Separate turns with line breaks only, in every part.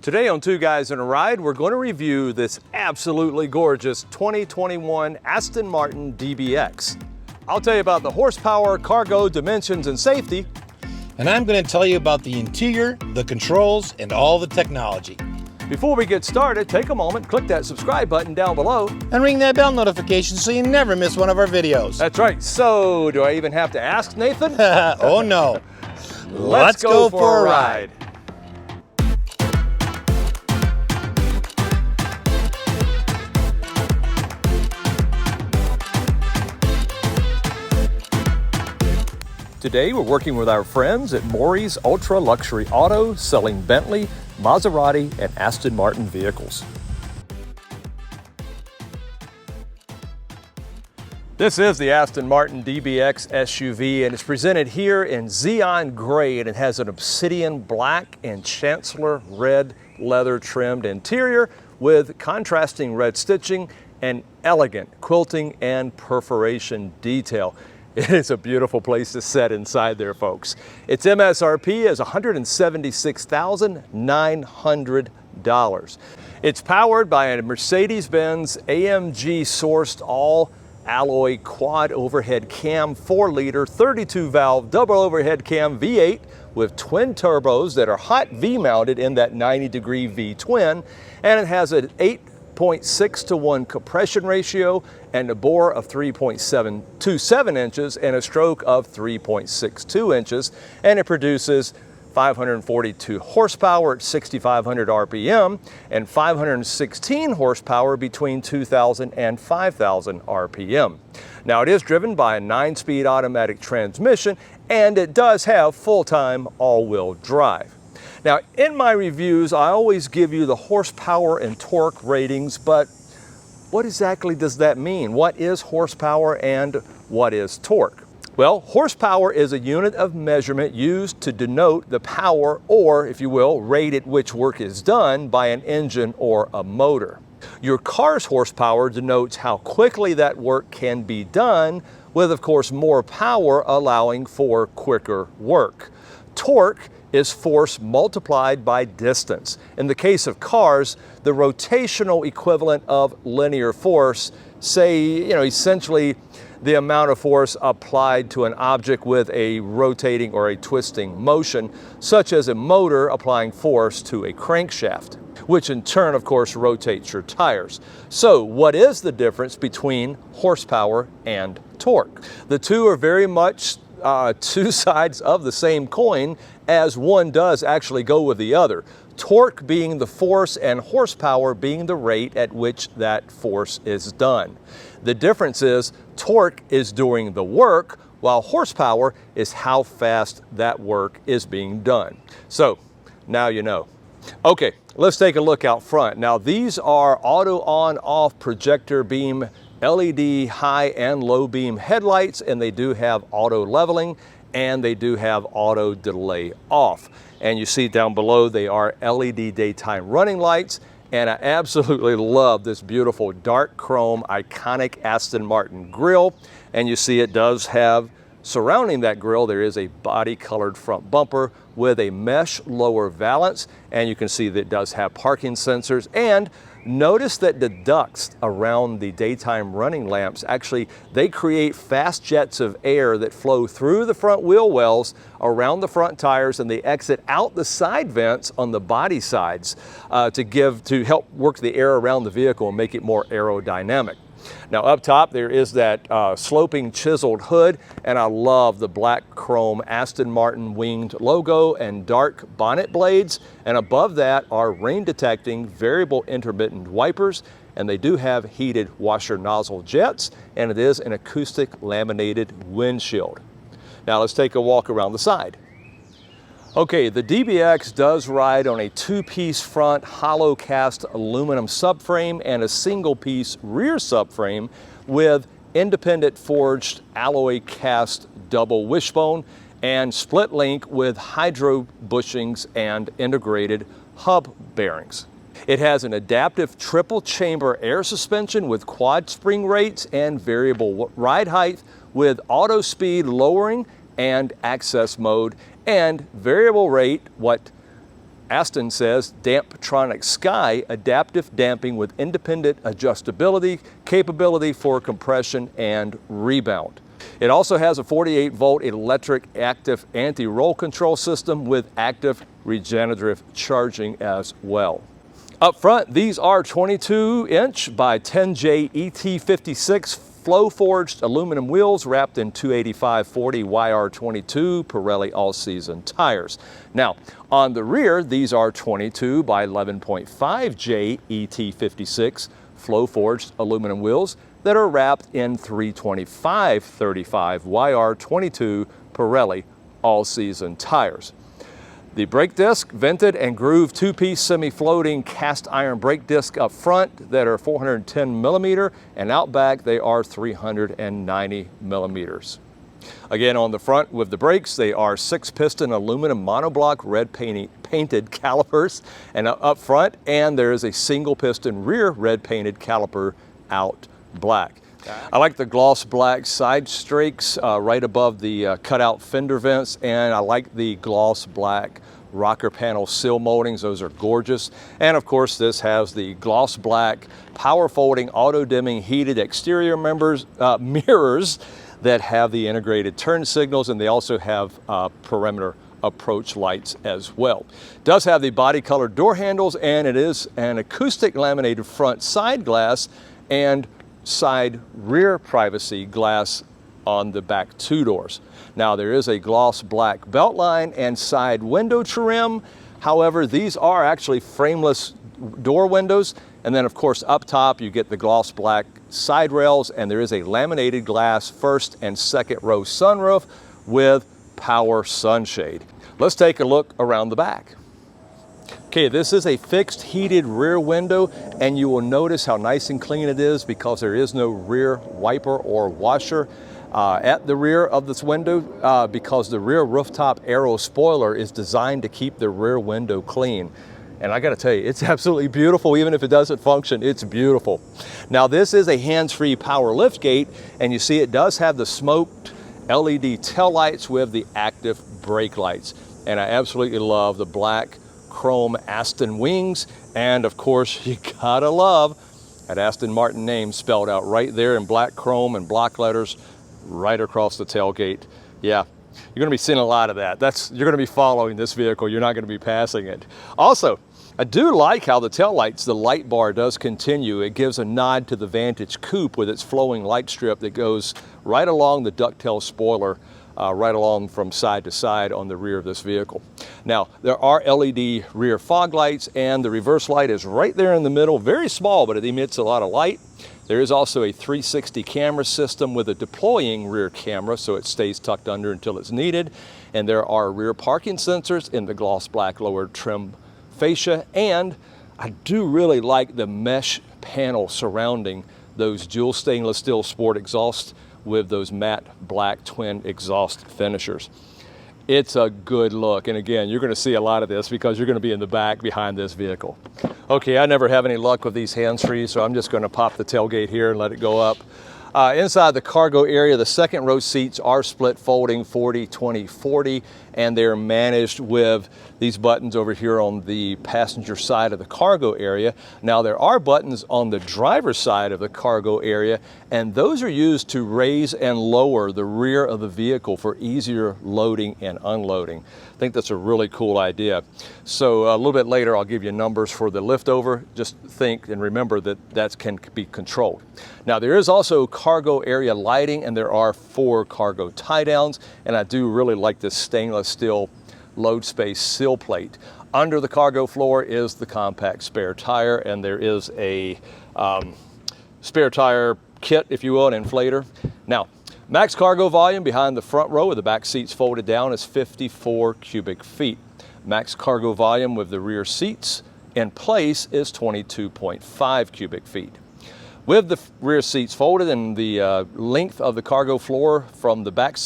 Today on Two Guys in a Ride, we're going to review this absolutely gorgeous 2021 Aston Martin DBX. I'll tell you about the horsepower, cargo, dimensions, and safety.
And I'm going to tell you about the interior, the controls, and all the technology.
Before we get started, take a moment, click that subscribe button down below.
And ring that bell notification so you never miss one of our videos.
That's right. So, do I even have to ask, Nathan?
Oh no.
Let's go for a ride. Today we're working with our friends at Maury's Ultra Luxury Auto, selling Bentley, Maserati, and Aston Martin vehicles. This is the Aston Martin DBX SUV, and it's presented here in Xeon Gray, and it has an obsidian black and chancellor red leather trimmed interior with contrasting red stitching and elegant quilting and perforation detail. It is a beautiful place to sit inside there, folks. Its MSRP is $176,900. It's powered by a Mercedes-Benz AMG sourced all alloy quad overhead cam 4-liter 32-valve double overhead cam V8 with twin turbos that are hot V-mounted in that 90-degree V-twin, and it has an 8.6-to-1 compression ratio and a bore of 3.727 inches and a stroke of 3.62 inches, and it produces 542 horsepower at 6,500 RPM and 516 horsepower between 2,000 and 5,000 RPM. Now, it is driven by a 9-speed automatic transmission, and it does have full-time all-wheel drive. Now, in my reviews, I always give you the horsepower and torque ratings, but what exactly does that mean? What is horsepower and what is torque? Well, horsepower is a unit of measurement used to denote the power, or, if you will, rate at which work is done by an engine or a motor. Your car's horsepower denotes how quickly that work can be done, with, of course, more power allowing for quicker work. Torque is force multiplied by distance. In the case of cars, the rotational equivalent of linear force, say, essentially the amount of force applied to an object with a rotating or a twisting motion, such as a motor applying force to a crankshaft, which in turn, of course, rotates your tires. So what is the difference between horsepower and torque? The two are very much two sides of the same coin, as one does actually go with the other. Torque being the force and horsepower being the rate at which that force is done. The difference is torque is doing the work, while horsepower is how fast that work is being done. So now you know. Okay, let's take a look out front. Now, these are auto on-off projector beam LED high and low beam headlights, and they do have auto leveling, and they do have auto delay off. And you see down below, they are LED daytime running lights, and I absolutely love this beautiful dark chrome iconic Aston Martin grille. And you see it does have, surrounding that grille, there is a body colored front bumper with a mesh lower valance, and you can see that it does have parking sensors. And notice that the ducts around the daytime running lamps, actually, they create fast jets of air that flow through the front wheel wells, around the front tires, and they exit out the side vents on the body sides to help work the air around the vehicle and make it more aerodynamic. Now, up top there is that sloping chiseled hood, and I love the black chrome Aston Martin winged logo and dark bonnet blades, and above that are rain detecting variable intermittent wipers, and they do have heated washer nozzle jets, and it is an acoustic laminated windshield. Now let's take a walk around the side. Okay, the DBX does ride on a 2-piece front hollow cast aluminum subframe and a single-piece rear subframe with independent forged alloy cast double wishbone and split link with hydro bushings and integrated hub bearings. It has an adaptive triple chamber air suspension with quad spring rates and variable ride height with auto speed lowering and access mode, and variable rate, what Aston says Damptronic Sky adaptive damping with independent adjustability, capability for compression and rebound. It also has a 48-volt electric active anti-roll control system with active regenerative charging as well. Up front, these are 22-inch by 10J ET56 flow-forged aluminum wheels wrapped in 285/40 YR22 Pirelli all-season tires. Now, on the rear, these are 22 by 11.5J ET56 flow-forged aluminum wheels that are wrapped in 325/35 YR22 Pirelli all-season tires. The brake disc, vented and grooved two-piece semi-floating cast iron brake disc up front that are 410 millimeter, and out back they are 390 millimeters. Again, on the front with the brakes, they are 6-piston aluminum monoblock red painted calipers and up front, and there is a single piston rear red painted caliper out black. I like the gloss black side strakes right above the cutout fender vents, and I like the gloss black rocker panel sill moldings. Those are gorgeous. And of course, this has the gloss black power folding auto dimming heated exterior mirrors that have the integrated turn signals, and they also have perimeter approach lights as well. It does have the body colored door handles, and it is an acoustic laminated front side glass and side rear privacy glass on the back two doors. Now, there is a gloss black belt line and side window trim. However, these are actually frameless door windows. And then of course up top you get the gloss black side rails, and there is a laminated glass first and second row sunroof with power sunshade. Let's take a look around the back. Okay, this is a fixed heated rear window, and you will notice how nice and clean it is because there is no rear wiper or washer at the rear of this window because the rear rooftop aero spoiler is designed to keep the rear window clean. And I gotta tell you, it's absolutely beautiful. Even if it doesn't function, it's beautiful. Now, this is a hands-free power liftgate, and you see it does have the smoked LED taillights with the active brake lights. And I absolutely love the black chrome Aston wings, and of course you gotta love that Aston Martin name spelled out right there in black chrome and block letters right across the tailgate. Yeah, you're gonna be seeing a lot of that. You're gonna be following this vehicle, you're not gonna be passing it. Also, I do like how the taillights, the light bar does continue. It gives a nod to the Vantage Coupe with its flowing light strip that goes right along the ducktail spoiler, right along from side to side on the rear of this vehicle. Now, there are LED rear fog lights, and the reverse light is right there in the middle, very small, but it emits a lot of light. There is also a 360 camera system with a deploying rear camera, so it stays tucked under until it's needed. And there are rear parking sensors in the gloss black lower trim fascia, and I do really like the mesh panel surrounding those dual stainless steel sport exhausts with those matte black twin exhaust finishers. It's a good look, and again, you're going to see a lot of this because you're going to be in the back behind this vehicle. Okay, I never have any luck with these hands-free, so I'm just going to pop the tailgate here and let it go up. Inside the cargo area, the second row seats are split folding 40-20-40, and they're managed with these buttons over here on the passenger side of the cargo area. Now, there are buttons on the driver's side of the cargo area, and those are used to raise and lower the rear of the vehicle for easier loading and unloading. I think that's a really cool idea. So a little bit later, I'll give you numbers for the liftover. Just think and remember that that can be controlled. Now, there is also cargo area lighting, and there are 4 cargo tie downs, and I do really like this stainless steel load space sill plate. Under the cargo floor is the compact spare tire, and there is a spare tire kit, if you will, an inflator. Now, max cargo volume behind the front row with the back seats folded down is 54 cubic feet. Max cargo volume with the rear seats in place is 22.5 cubic feet. With the rear seats folded and the length of the cargo floor from the back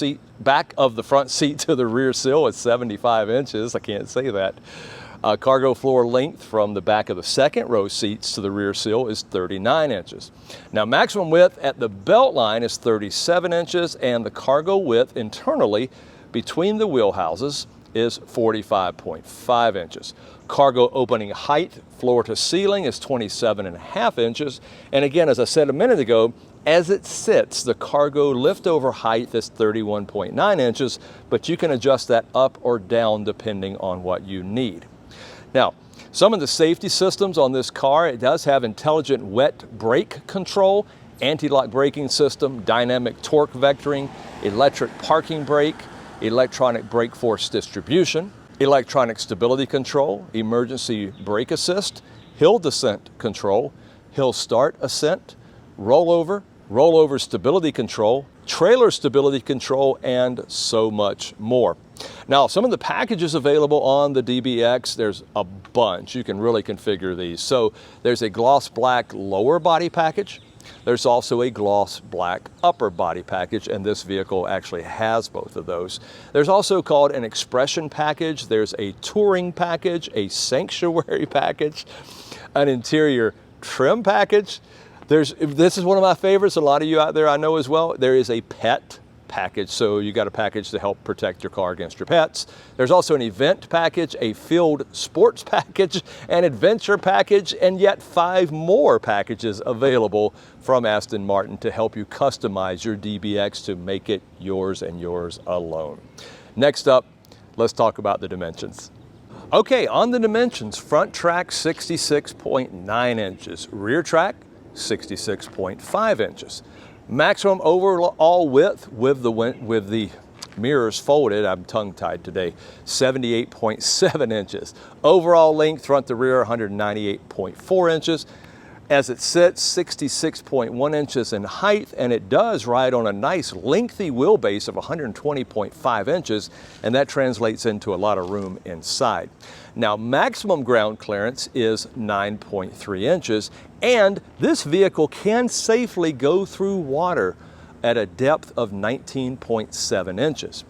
of the front seat to the rear sill is 75 inches. I can't say that. Cargo floor length from the back of the second row seats to the rear sill is 39 inches. Now, maximum width at the belt line is 37 inches, and the cargo width internally between the wheel houses is 45.5 inches. Cargo opening height, floor to ceiling, is 27.5 inches. And again, as I said a minute ago, as it sits, the cargo liftover height is 31.9 inches, but you can adjust that up or down depending on what you need. Now, some of the safety systems on this car, it does have intelligent wet brake control, anti-lock braking system, dynamic torque vectoring, electric parking brake, electronic brake force distribution, electronic stability control, emergency brake assist, hill descent control, hill start ascent, rollover stability control, trailer stability control, and so much more. Now, some of the packages available on the DBX, there's a bunch. You can really configure these. So there's a gloss black lower body package. There's also a gloss black upper body package, and this vehicle actually has both of those. There's also called an expression package. There's a touring package, a sanctuary package, an interior trim package. This is one of my favorites. A lot of you out there I know as well. There is a pet package, so you got a package to help protect your car against your pets. There's also an event package, a field sports package, an adventure package, and yet 5 more packages available from Aston Martin to help you customize your DBX to make it yours and yours alone. Next up, let's talk about the dimensions. Okay, on the dimensions, front track 66.9 inches, rear track 66.5 inches. Maximum overall width with the mirrors folded, I'm tongue-tied today, 78.7 inches. Overall length front to rear 198.4 inches. As it sits, 66.1 inches in height, and it does ride on a nice lengthy wheelbase of 120.5 inches, and that translates into a lot of room inside. Now, maximum ground clearance is 9.3 inches, and this vehicle can safely go through water at a depth of 19.7 inches.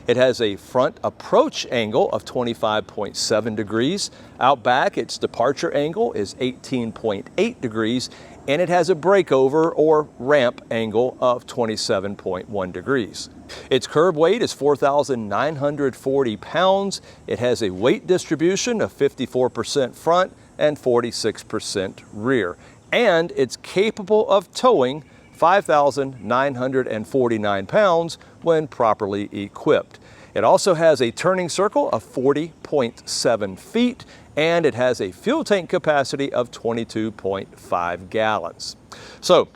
It has a front approach angle of 25.7 degrees. Out back, its departure angle is 18.8 degrees, and it has a breakover or ramp angle of 27.1 degrees. Its curb weight is 4,940 pounds. It has a weight distribution of 54% front and 46% rear, and it's capable of towing 5,949 pounds when properly equipped. It also has a turning circle of 40.7 feet, and it has a fuel tank capacity of 22.5 gallons. So,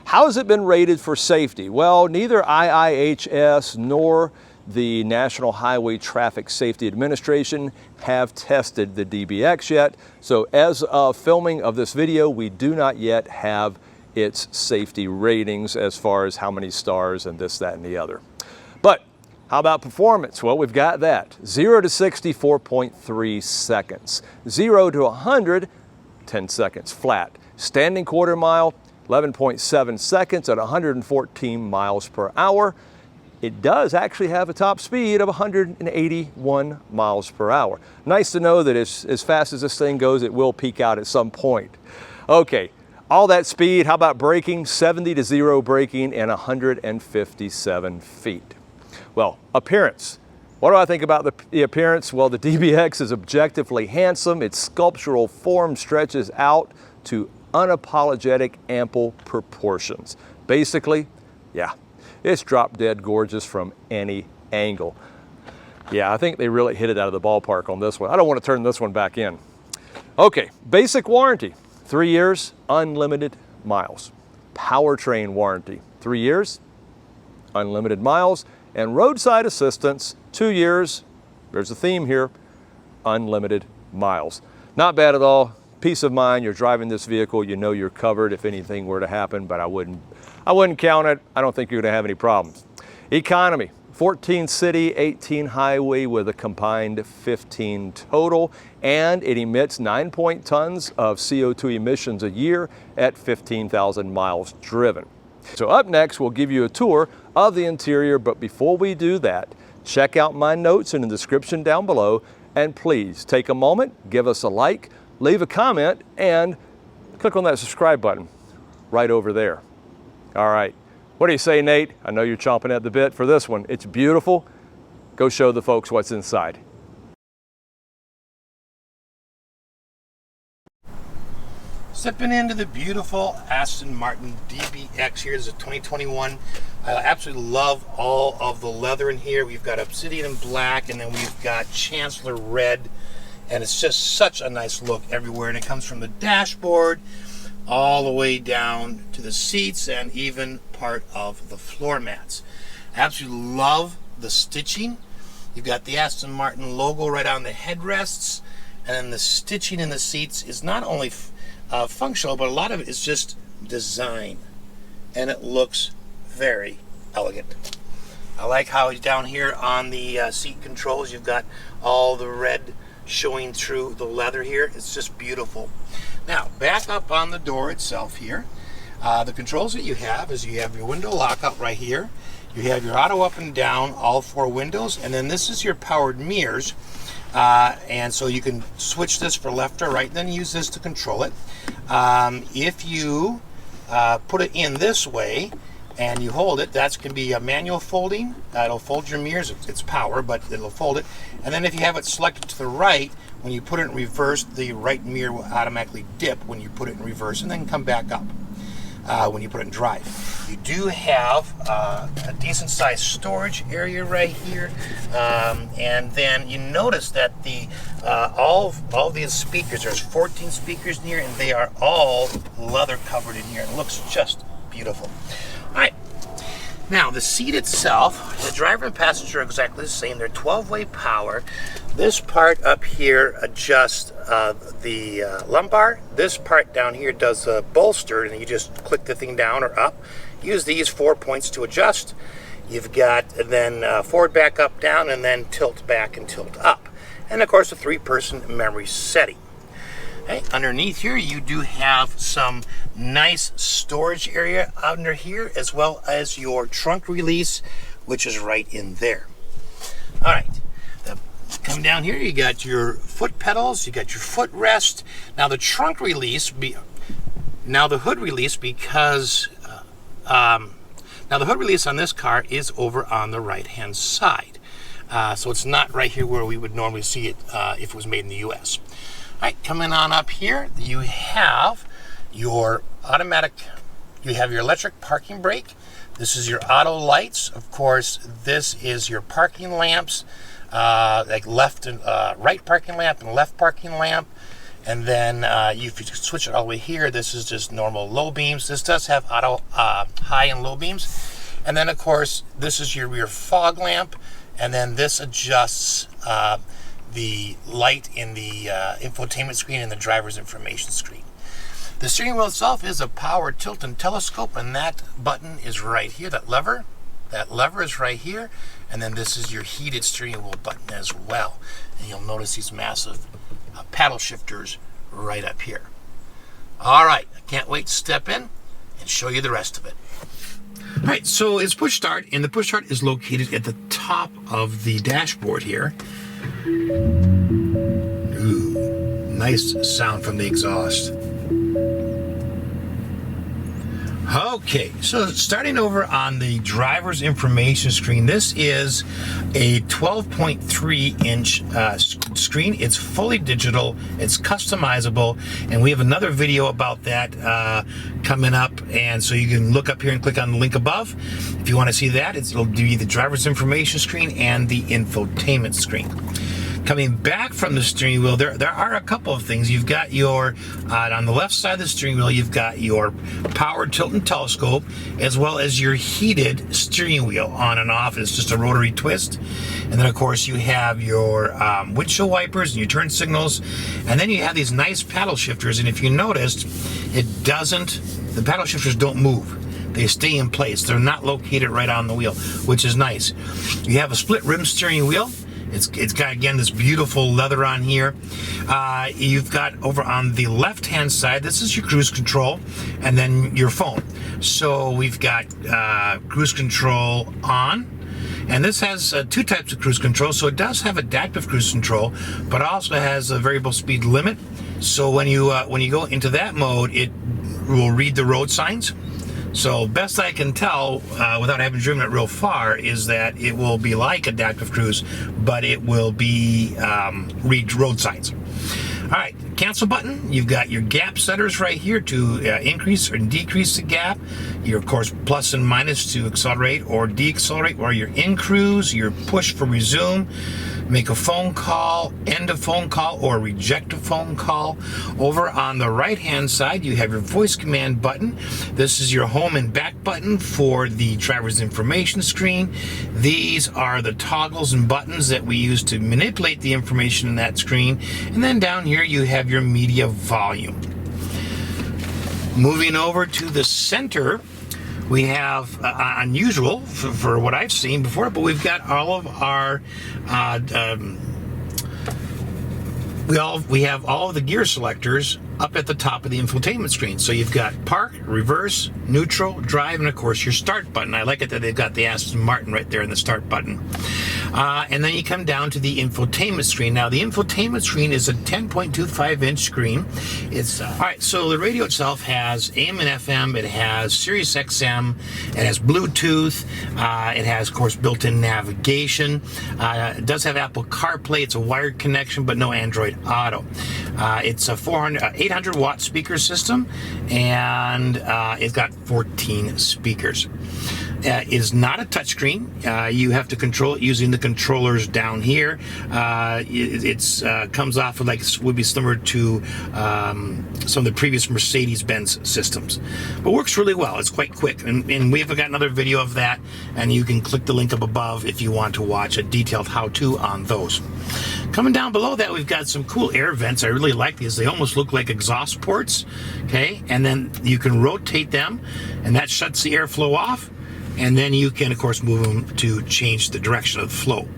how has it been rated for safety? Well, neither IIHS nor the National Highway Traffic Safety Administration have tested the DBX yet. So as of filming of this video, we do not yet have its safety ratings as far as how many stars and this, that, and the other. But how about performance? Well, we've got that. 0 to 60, 4.3 seconds. 0 to 100, 10 seconds flat. Standing quarter mile, 11.7 seconds at 114 miles per hour. It does actually have a top speed of 181 miles per hour. Nice to know that as fast as this thing goes, it will peak out at some point. Okay. All that speed, how about braking? 70 to 0 braking and 157 feet. Well, appearance. What do I think about the appearance? Well, the DBX is objectively handsome. Its sculptural form stretches out to unapologetic ample proportions. Basically, yeah, it's drop dead gorgeous from any angle. Yeah, I think they really hit it out of the ballpark on this one. I don't want to turn this one back in. Okay, basic warranty. 3 years, unlimited miles. Powertrain warranty, 3 years, unlimited miles. And roadside assistance, 2 years, there's a theme here, unlimited miles. Not bad at all. Peace of mind, you're driving this vehicle, you know you're covered if anything were to happen, but I wouldn't count it. I don't think you're gonna have any problems. Economy, 14 city, 18 highway with a combined 15 total, and it emits 9 tons of CO2 emissions a year at 15,000 miles driven. So up next, we'll give you a tour of the interior, but before we do that, check out my notes in the description down below, and please take a moment, give us a like, leave a comment, and click on that subscribe button right over there. All right. What do you say, Nate? I know you're chomping at the bit for this one. It's beautiful. Go show the folks what's inside.
Stepping into the beautiful Aston Martin DBX here. This is a 2021. I absolutely love all of the leather in here. We've got obsidian and black, and then we've got chancellor red, and it's just such a nice look everywhere. And it comes from the dashboard all the way down to the seats and even part of the floor mats. Absolutely love the stitching. You've got the Aston Martin logo right on the headrests, and then the stitching in the seats is not only functional, but a lot of it is just design, and it looks very elegant. I like how down here on the seat controls you've got all the red showing through the leather here. It's just beautiful. Now back up on the door itself here, the controls that you have is you have your window lockout right here, you have your auto up and down all four windows, and then this is your powered mirrors. And so you can switch this for left or right, then use this to control it. If you put it in this way and you hold it, that can be a manual folding. It'll fold your mirrors. It's power, but it'll fold it. And then if you have it selected to the right, when you put it in reverse, the right mirror will automatically dip when you put it in reverse and then come back up when you put it in drive. You do have a decent sized storage area right here, and then you notice that the all these speakers, there's 14 speakers in here, and they are all leather covered in here. It looks just beautiful. All right, now the seat itself, the driver and passenger are exactly the same. They're 12-way power. This part up here adjusts the lumbar. This part down here does the bolster, and you just click the thing down or up. Use these 4 points to adjust. You've got then forward, back, up, down, and then tilt back and tilt up. And of course a 3-person memory setting. Okay, underneath here you do have some nice storage area under here, as well as your trunk release, which is right in there. All right. Come down here, you got your foot pedals, you got your footrest. Now the trunk release, now the hood release, because now the hood release on this car is over on the right hand side. So it's not right here where we would normally see it if it was made in the US. All right, coming on up here, you have your you have your electric parking brake. This is your auto lights. Of course, this is your parking lamps. Like left and right parking lamp and left parking lamp, and then if you switch it all the way here, this is just normal low beams. This does have auto high and low beams, and then of course this is your rear fog lamp, and then this adjusts the light in the infotainment screen and the driver's information screen. The steering wheel itself is a power tilt and telescope, and that button is right here. That lever is right here, and then this is your heated steering wheel button as well. And you'll notice these massive paddle shifters right up here. All right, I can't wait to step in and show you the rest of it. All right, so it's push start, and the push start is located at the top of the dashboard here. Ooh, nice sound from the exhaust. Okay, so starting over on the driver's information screen, this is a 12.3-inch screen. It's fully digital, it's customizable, and we have another video about that coming up, and so you can look up here and click on the link above if you want to see that. It'll be the driver's information screen and the infotainment screen. Coming back from the steering wheel, there are a couple of things. You've got your, on the left side of the steering wheel, you've got your power tilt and telescope, as well as your heated steering wheel on and off. It's just a rotary twist. And then of course you have your windshield wipers and your turn signals. And then you have these nice paddle shifters. And if you noticed, the paddle shifters don't move. They stay in place. They're not located right on the wheel, which is nice. You have a split rim steering wheel. It's got, again, this beautiful leather on here. You've got over on the left-hand side, this is your cruise control, and then your phone. So we've got cruise control on, and this has two types of cruise control. So it does have adaptive cruise control, but also has a variable speed limit. So when you go into that mode, it will read the road signs. So best I can tell, without having driven it real far, is that it will be like adaptive cruise, but it will be read road signs. All right, cancel button. You've got your gap setters right here to increase or decrease the gap. Your, of course, plus and minus to accelerate or decelerate, or your in cruise, your push for resume, make a phone call, end a phone call, or reject a phone call. Over on the right hand side, you have your voice command button. This is your home and back button for the driver's information screen. These are the toggles and buttons that we use to manipulate the information in that screen. And then down here you have your media volume. Moving over to the center, we have unusual for what I've seen before, but we've got all of our we have all of the gear selectors up at the top of the infotainment screen. So you've got park, reverse, neutral, drive, and of course your start button. I like it that they've got the Aston Martin right there in the start button. And then you come down to the infotainment screen. Now the infotainment screen is a 10.25-inch screen. It's all right. So the radio itself has AM and FM. It has Sirius XM. It has Bluetooth. It has, of course, built-in navigation. It does have Apple CarPlay. It's a wired connection, but no Android Auto. It's a 800 watt speaker system, and it's got 14 speakers. It is not a touchscreen. You have to control it using the controllers down here. It comes off of would be similar to some of the previous Mercedes-Benz systems, but works really well. It's quite quick, and we've got another video of that, and you can click the link up above if you want to watch a detailed how-to on those. Coming down below that, we've got some cool air vents. I really like these. They almost look like exhaust ports, okay? And then you can rotate them, and that shuts the airflow off. And then you can, of course, move them to change the direction of the flow.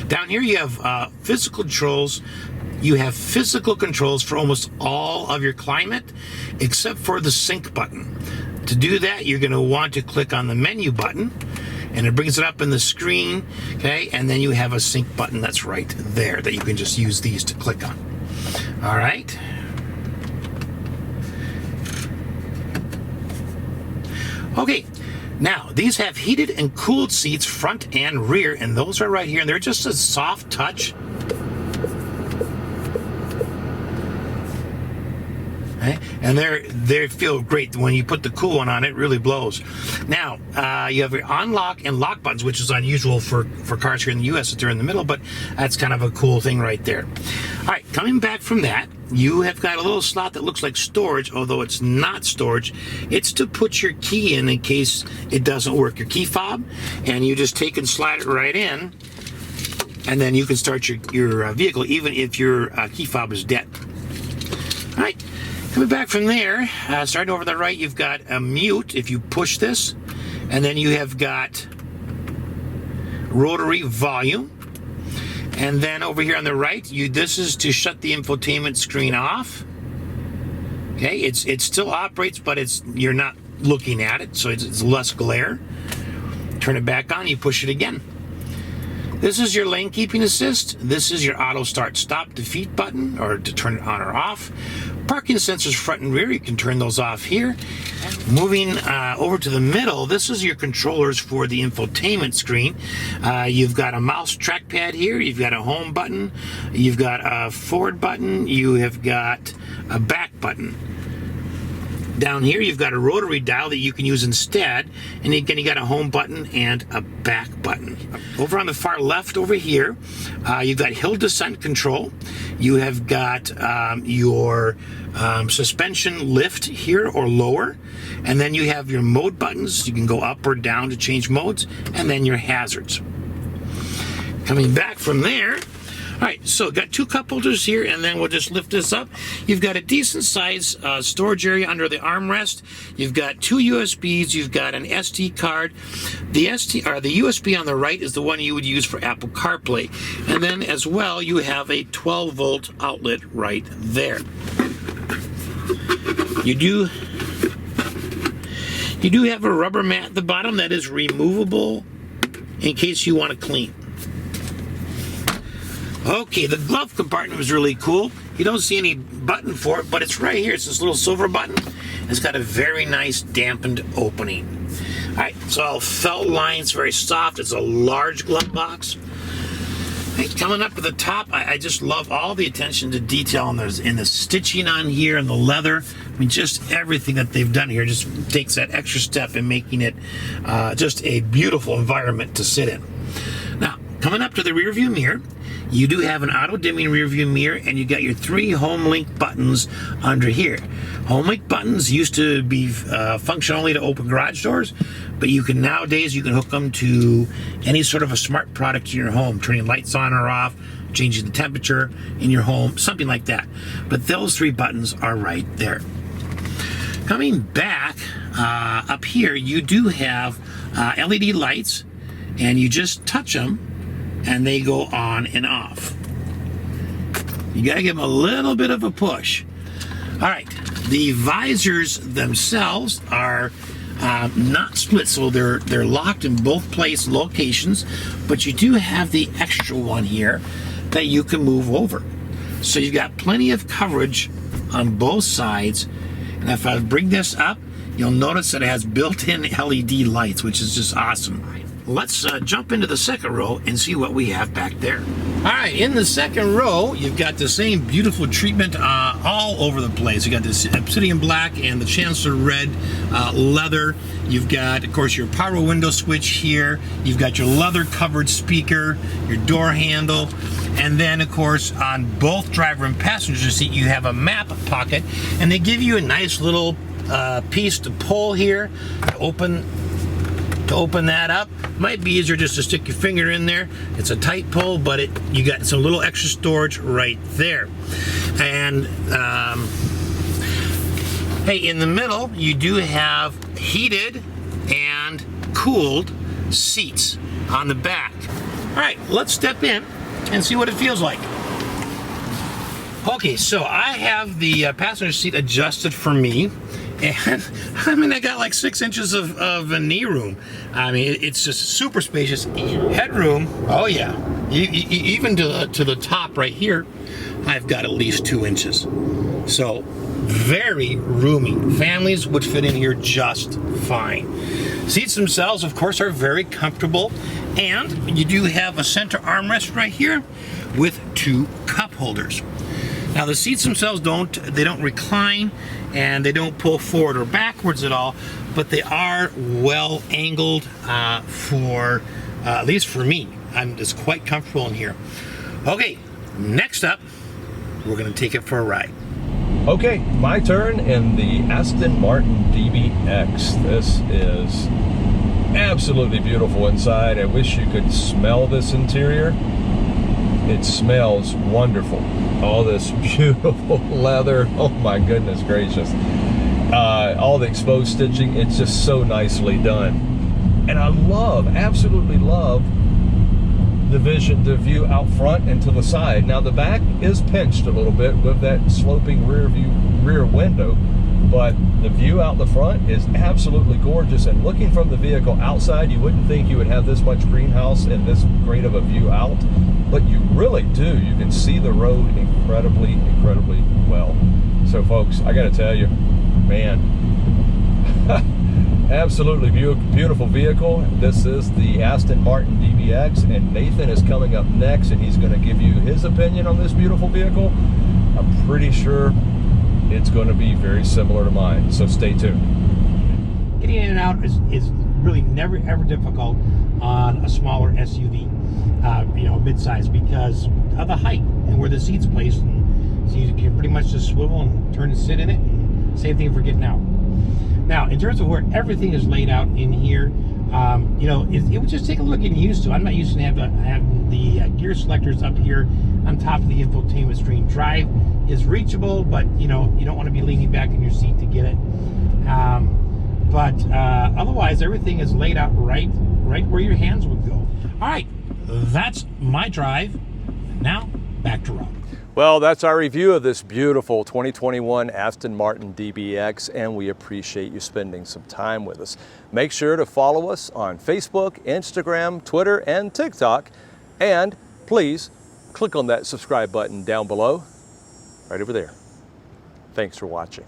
Down here you have physical controls. You have physical controls for almost all of your climate, except for the sync button. To do that, you're going to want to click on the menu button, and it brings it up in the screen, okay? And then you have a sync button that's right there that you can just use these to click on. All right. Okay. Now, these have heated and cooled seats front and rear, and those are right here, and they're just a soft touch. Okay? And they feel great. When you put the cool one on, it really blows. Now, you have your unlock and lock buttons, which is unusual for cars here in the U.S. that they're in the middle, but that's kind of a cool thing right there. All right, coming back from that, you have got a little slot that looks like storage, although it's not storage. It's to put your key in case it doesn't work, your key fob, and you just take and slide it right in, and then you can start your vehicle even if your key fob is dead. All right, coming back from there, starting over the right, you've got a mute if you push this, and then you have got rotary volume. And then over here on the right, this is to shut the infotainment screen off. Okay, it still operates, but you're not looking at it, so it's less glare. Turn it back on, you push it again. This is your lane keeping assist. This is your auto start stop defeat button, or to turn it on or off. Parking sensors front and rear, you can turn those off here. Moving over to the middle, this is your controllers for the infotainment screen. You've got a mouse trackpad here, you've got a home button, you've got a forward button, you have got a back button. Down here you've got a rotary dial that you can use instead, and again you got a home button and a back button. Over on the far left over here, you've got hill descent control. You have got your suspension lift here or lower, and then you have your mode buttons. You can go up or down to change modes, and then your hazards. Coming back from there, all right, so got two cup holders here, and then we'll just lift this up. You've got a decent size storage area under the armrest. You've got two USBs. You've got an SD card. The USB on the right is the one you would use for Apple CarPlay, and then as well you have a 12-volt outlet right there. You do have a rubber mat at the bottom that is removable in case you want to clean. Okay, the glove compartment was really cool. You don't see any button for it, but it's right here. It's this little silver button. It's got a very nice dampened opening. All right, it's all felt lines, very soft. It's a large glove box. Hey, coming up to the top, I just love all the attention to detail in the stitching on here and the leather. I mean, just everything that they've done here just takes that extra step in making it just a beautiful environment to sit in. Now, coming up to the rear view mirror, you do have an auto-dimming rear view mirror, and you got your 3 home link buttons under here. Home link buttons used to be function only to open garage doors, but nowadays you can hook them to any sort of a smart product in your home, turning lights on or off, changing the temperature in your home, something like that. But those 3 buttons are right there. Coming back up here, you do have LED lights, and you just touch them and they go on and off. You gotta give them a little bit of a push. All right, the visors themselves are not split, so they're locked in both place locations, but you do have the extra one here that you can move over. So you've got plenty of coverage on both sides. And if I bring this up, you'll notice that it has built-in LED lights, which is just awesome. Let's jump into the second row and see what we have back there. All right, in the second row, you've got the same beautiful treatment all over the place. You got this obsidian black and the Chancellor red leather. You've got, of course, your power window switch here. You've got your leather covered speaker, your door handle, and then, of course, on both driver and passenger seat, you have a map pocket, and they give you a nice little piece to pull here to open that up. Might be easier just to stick your finger in there. It's a tight pull, but you got some little extra storage right there. And hey, in the middle, you do have heated and cooled seats on the back. All right, let's step in and see what it feels like. Okay, so I have the passenger seat adjusted for me. And I mean, I got like 6 inches of knee room. I mean, it's just super spacious. Headroom, oh yeah. Even to the top right here, I've got at least 2 inches. So very roomy. Families would fit in here just fine. Seats themselves, of course, are very comfortable. And you do have a center armrest right here with 2 cup holders. Now the seats themselves don't recline, and they don't pull forward or backwards at all, but they are well angled for, at least for me. I'm just quite comfortable in here. Okay, next up, we're gonna take it for a ride.
Okay, my turn in the Aston Martin DBX. This is absolutely beautiful inside. I wish you could smell this interior. It smells wonderful. All this beautiful leather. Oh my goodness gracious. All the exposed stitching, it's just so nicely done. And I absolutely love the view out front and to the side. Now the back is pinched a little bit with that sloping rear window, but the view out the front is absolutely gorgeous. And looking from the vehicle outside, you wouldn't think you would have this much greenhouse and this great of a view out, but you really do. You can see the road incredibly well. So folks, I gotta tell you, man, absolutely beautiful vehicle. This is the Aston Martin DBX, and Nathan is coming up next, and he's going to give you his opinion on this beautiful vehicle. I'm pretty sure it's going to be very similar to mine, so stay tuned.
Getting in and out is really never ever difficult on a smaller SUV, mid-size, because of the height and where the seat's placed. And so you can pretty much just swivel and turn and sit in it, and same thing for getting out. Now, in terms of where everything is laid out in here, it would just take a little getting used to. I'm not used to having the gear selectors up here on top of the infotainment screen. Drive is reachable, but you don't want to be leaning back in your seat to get it. But otherwise, everything is laid out right where your hands would go. All right, that's my drive. Now, back to Rob.
Well, that's our review of this beautiful 2021 Aston Martin DBX, and we appreciate you spending some time with us. Make sure to follow us on Facebook, Instagram, Twitter, and TikTok, and please click on that subscribe button down below, right over there. Thanks for watching.